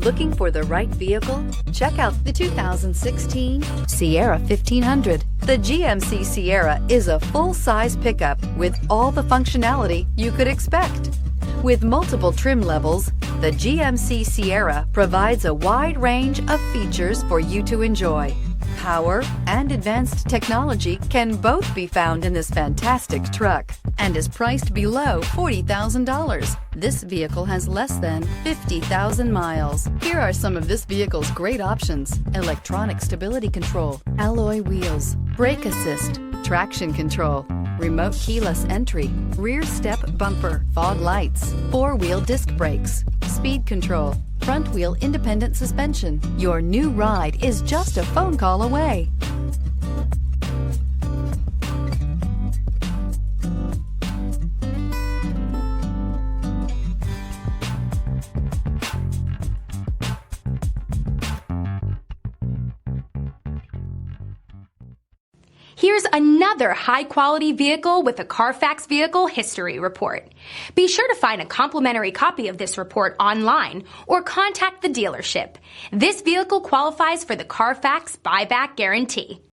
Looking for the right vehicle? Check out the 2016 Sierra 1500. The GMC Sierra is a full-size pickup with all the functionality you could expect. With multiple trim levels, the GMC Sierra provides a wide range of features for you to enjoy. Power and advanced technology can both be found in this fantastic truck and is priced below $40,000. This vehicle has less than 50,000 miles. Here are some of this vehicle's great options: electronic stability control, alloy wheels, brake assist, traction control, remote keyless entry, rear step bumper, fog lights, four-wheel disc brakes, speed control, front wheel independent suspension. Your new ride is just a phone call away. Here's another high-quality vehicle with a Carfax Vehicle History Report. Be sure to find a complimentary copy of this report online or contact the dealership. This vehicle qualifies for the Carfax Buyback Guarantee.